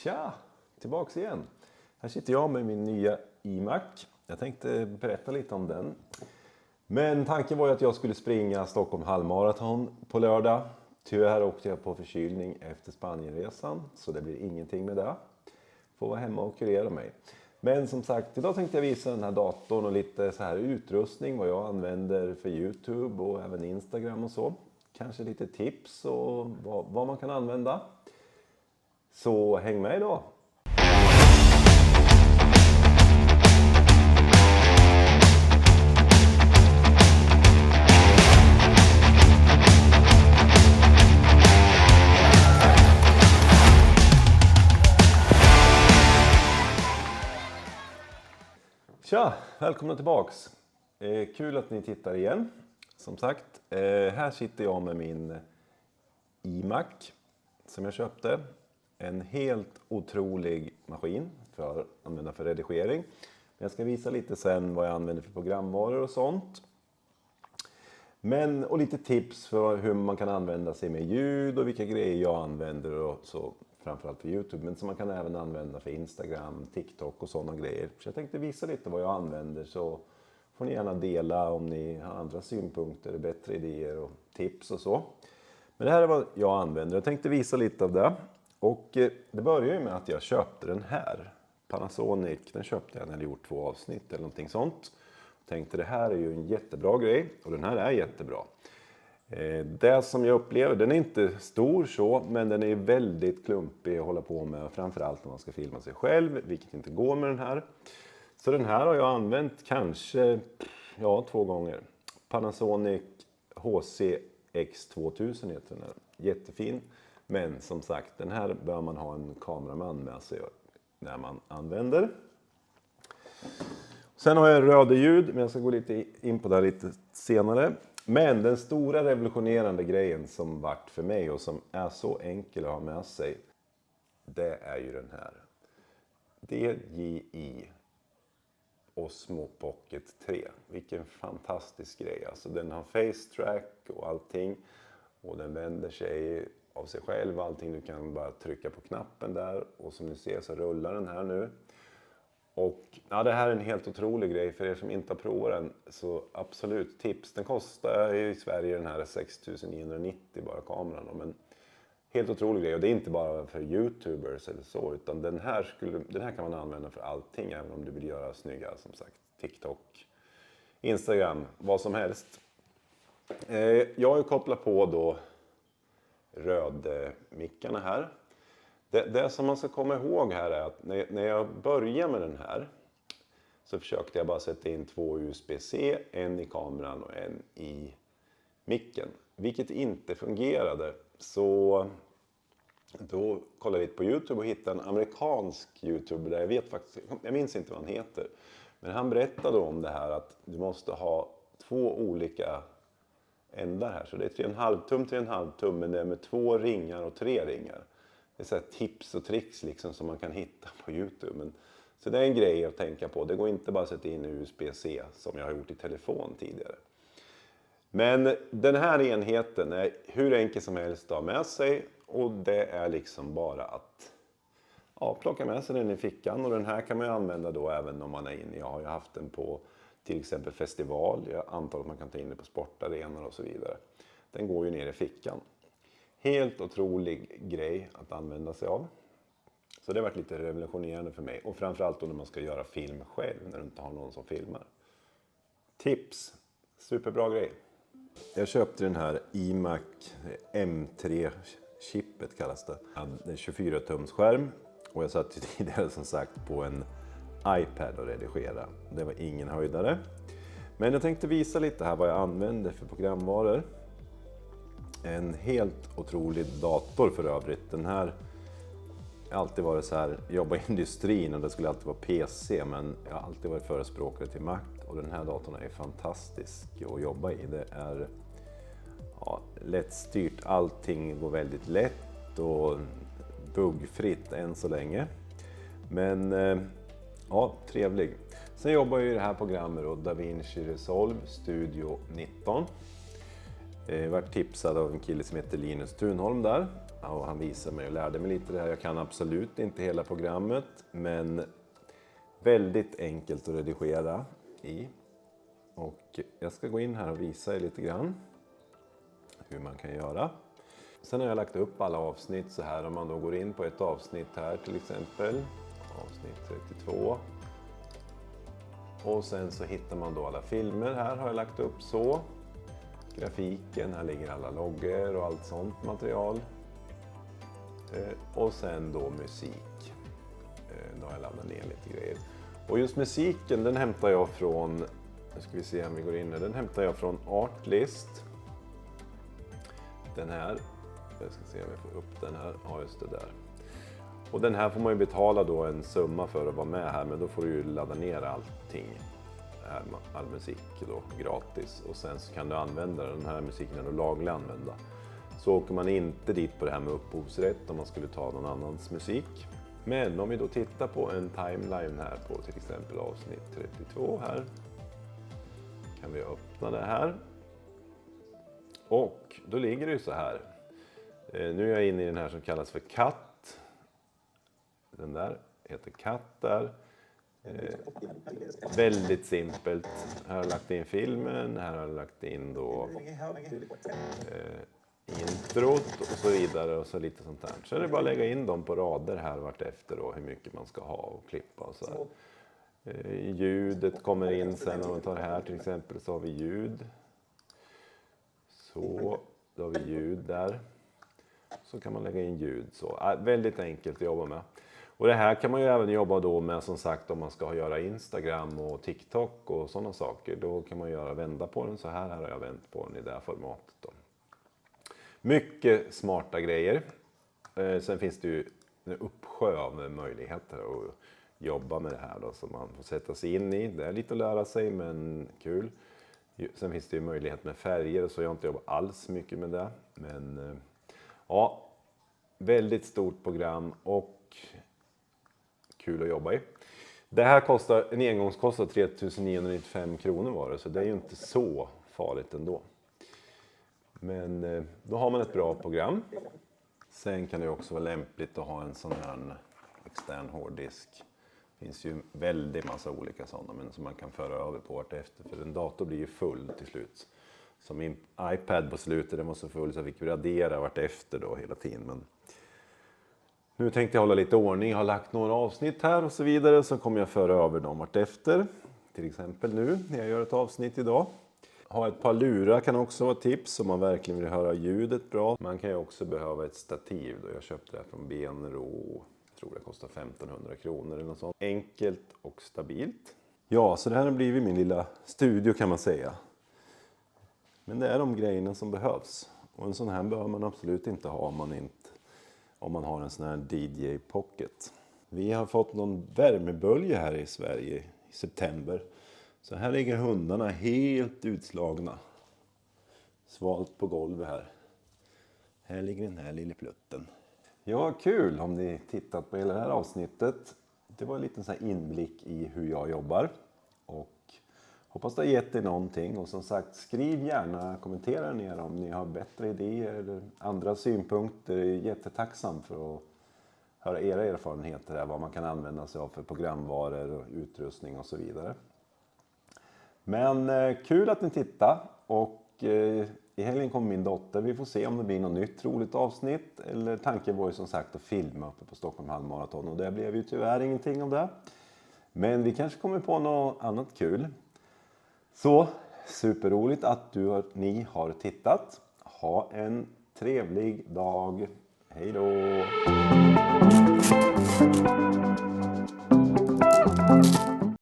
Tja, tillbaks igen. Här sitter jag med min nya iMac. Jag tänkte berätta lite om den. Men tanken var ju att jag skulle springa Stockholm halvmaraton på lördag. Tyvärr åkte jag på förkylning efter Spanienresan, så det blir ingenting med det. Får vara hemma och kurera mig. Men som sagt, idag tänkte jag visa den här datorn och lite så här utrustning, vad jag använder för YouTube och även Instagram och så. Kanske lite tips och vad man kan använda. Så häng med idag! Tja, välkomna tillbaks. Kul att ni tittar igen. Som sagt, här sitter jag med min iMac som jag köpte. En helt otrolig maskin för att använda för redigering. Jag ska visa lite sen vad jag använder för programvaror och sånt. Och lite tips för hur man kan använda sig med ljud och vilka grejer jag använder och så. Framförallt för YouTube, men som man kan även använda för Instagram, TikTok och sådana grejer. Så jag tänkte visa lite vad jag använder, så får ni gärna dela om ni har andra synpunkter, bättre idéer och tips och så. Men det här är vad jag använder. Jag tänkte visa lite av det. Och det börjar ju med att jag köpte den här. Panasonic, den köpte jag när jag gjort 2 avsnitt eller någonting sånt. Jag tänkte det här är ju en jättebra grej, och den här är jättebra. Det som jag upplever, den är inte stor så, men den är väldigt klumpig att hålla på med. Framförallt när man ska filma sig själv, vilket inte går med den här. Så den här har jag använt kanske 2 gånger. Panasonic HCX2000 heter den här. Jättefin. Men som sagt, den här bör man ha en kameraman med sig när man använder. Sen har jag rödljud, men jag ska gå lite in på det här lite senare. Men den stora revolutionerande grejen som vart för mig och som är så enkel att ha med sig, det är ju den här. DJI Osmo Pocket 3. Vilken fantastisk grej. Alltså den har face track och allting. Och den vänder sig av sig själv. Allting, du kan bara trycka på knappen där. Och som ni ser så rullar den här nu. Och det här är en helt otrolig grej för er som inte har provat den, så absolut tips. Den kostar i Sverige den här 6 990 bara kameran, men helt otrolig grej. Och det är inte bara för YouTubers eller så, utan den här kan man använda för allting, även om du vill göra snygga, som sagt, TikTok, Instagram, vad som helst. Jag har ju kopplat på då rödmickarna här. Det som man ska komma ihåg här är att när jag började med den här så försökte jag bara sätta in 2 USB-C, en i kameran och en i micken. Vilket inte fungerade. Så då kollade jag lite på YouTube och hittade en amerikansk YouTuber där jag minns inte vad han heter. Men han berättade om det här att du måste ha 2 olika ändar här. Så det är 3,5 tum, men det är med 2 ringar och 3 ringar. Det är så här tips och tricks liksom som man kan hitta på YouTube. Så det är en grej att tänka på. Det går inte bara att sätta in USB-C som jag har gjort i telefon tidigare. Men den här enheten är hur enkel som helst att ha med sig. Och det är liksom bara att plocka med sig den i fickan. Och den här kan man ju använda då även om man är inne. Jag har ju haft den på till exempel festival. Jag antar att man kan ta in den på sportarenor och så vidare. Den går ju ner i fickan. Helt otrolig grej att använda sig av. Så det har varit lite revolutionerande för mig. Och framförallt då när man ska göra film själv, när du inte har någon som filmar. Tips! Superbra grej. Jag köpte den här iMac M3-chippet kallas det. Det är 24-tums skärm. Och jag satt tidigare som sagt på en iPad och redigera. Det var ingen höjdare. Men jag tänkte visa lite här vad jag använder för programvaror. En helt otrolig dator för övrigt. Den här har alltid varit så här, jobba i industrin och det skulle alltid vara PC, men jag har alltid varit förespråkare till Mac, och den här datorn är fantastisk att jobba i. Det är lättstyrt, allting går väldigt lätt och buggfritt än så länge. Men trevlig. Sen jobbar jag i det här programmet då, DaVinci Resolve Studio 19. Jag var tipsad av en kille som heter Linus Thunholm där. och han visade mig och lärde mig lite det här. Jag kan absolut inte hela programmet, men väldigt enkelt att redigera i. Och jag ska gå in här och visa er lite grann hur man kan göra. Sen har jag lagt upp alla avsnitt så här. Om man då går in på ett avsnitt här till exempel, avsnitt 32. Och sen så hittar man då alla filmer. Här har jag lagt upp så. Grafiken, här ligger alla loggor och allt sånt material. Och sen då musik. Då har jag laddat ner lite grejer. Och just musiken, den hämtar jag från, nu ska vi se om vi går in här, den hämtar jag från Artlist. Den här, jag ska se om jag får upp den här, ja just det där. Och den här får man ju betala då en summa för att vara med här, men då får du ju ladda ner allting. All musik då gratis, och sen så kan du använda den här musiken och laglig använda. Så åker man inte dit på det här med upphovsrätt om man skulle ta någon annans musik. Men om vi då tittar på en timeline här på till exempel avsnitt 32 här. Kan vi öppna det här. Och då ligger det ju så här. Nu är jag inne i den här som kallas för katt. Den där heter katt där. Väldigt simpelt. Här har jag lagt in filmen, här har jag lagt in då introt och så vidare och så lite sånt där. Så är det bara att lägga in dem på rader här vart efter då, hur mycket man ska ha och klippa och så här. Ljudet kommer in sen, om man tar här till exempel så har vi ljud. Så, då har vi ljud där. Så kan man lägga in ljud så. Väldigt enkelt att jobba med. Och det här kan man ju även jobba då med, som sagt, om man ska göra Instagram och TikTok och sådana saker. Då kan man vända på den så här. Här har jag vänt på den i det här formatet då. Mycket smarta grejer. Sen finns det ju en uppsjö av möjligheter att jobba med det här då, som man får sätta sig in i. Det är lite att lära sig, men kul. Sen finns det ju möjlighet med färger, så jag har inte jobbat alls mycket med det. Men ja, väldigt stort program och kul att jobba i. Det här kostar, en engångskostnad 3 995 kronor var det, så det är ju inte så farligt ändå. Men då har man ett bra program. Sen kan det också vara lämpligt att ha en sån här extern hårddisk. Det finns ju väldigt massa olika sådana, men som man kan föra över på vart efter. För en dator blir ju full till slut. Som min iPad på slutet, den var så full så jag fick radera vart efter då hela tiden. Men nu tänkte jag hålla lite ordning. Jag har lagt några avsnitt här och så vidare. Så kommer jag föra över dem vart efter. Till exempel nu när jag gör ett avsnitt idag. Ha ett par lurar kan också vara tips om man verkligen vill höra ljudet bra. Man kan ju också behöva ett stativ då. Jag köpte det här från BNRO. Jag tror det kostar 1500 kronor eller något sånt. Enkelt och stabilt. Ja, så det här har blivit min lilla studio kan man säga. Men det är de grejerna som behövs. Och en sån här behöver man absolut inte ha om man har en sån här DJ Pocket. Vi har fått någon värmebölja här i Sverige i september. Så här ligger hundarna helt utslagna. Svalt på golvet här. Här ligger den här lilla plutten. Ja, kul om ni tittat på hela det här avsnittet. Det var en liten sån här inblick i hur jag jobbar. Och hoppas det har gett er någonting. Och som sagt, skriv gärna, kommentera ner om ni har bättre idéer eller andra synpunkter. Jag är jättetacksam för att höra era erfarenheter här. Vad man kan använda sig av för programvaror och utrustning och så vidare. Men kul att ni tittar. Och i helgen kommer min dotter. Vi får se om det blir något nytt roligt avsnitt. Eller tanken var ju som sagt att filma uppe på Stockholm halvmaraton. Och det blev ju tyvärr ingenting av det. Men vi kanske kommer på något annat kul. Så superroligt att ni har tittat. Ha en trevlig dag. Hej då!